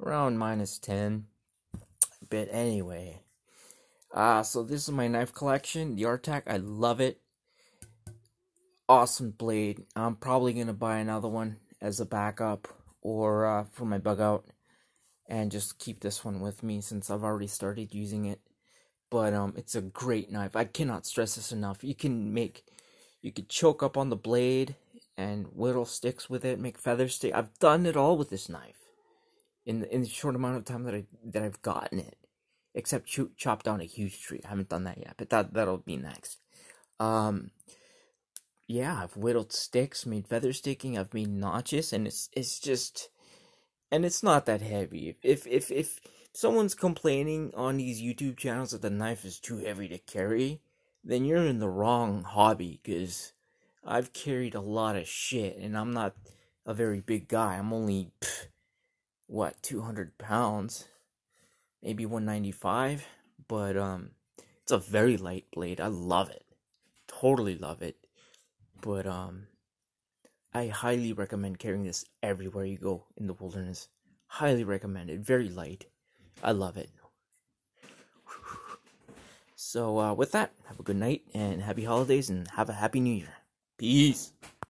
around -10. But anyway, so this is my knife collection, the RTAKII. I love it. Awesome blade. I'm probably gonna buy another one as a backup or for my bug out, and just keep this one with me since I've already started using it. But it's a great knife. I cannot stress this enough. You could choke up on the blade and whittle sticks with it, make feather stick. I've done it all with this knife in the short amount of time that I've gotten it, except chop down a huge tree. I haven't done that yet, but that'll be next. Yeah, I've whittled sticks, made feather sticking. I've made notches, and it's just, and it's not that heavy. If someone's complaining on these YouTube channels that the knife is too heavy to carry, then you're in the wrong hobby, because I've carried a lot of shit, and I'm not a very big guy. I'm only, what, 200 pounds? Maybe 195? But, it's a very light blade. I love it. Totally love it. But, I highly recommend carrying this everywhere you go in the wilderness. Highly recommend it. Very light. I love it. So, with that, have a good night and happy holidays and have a happy new year. Peace.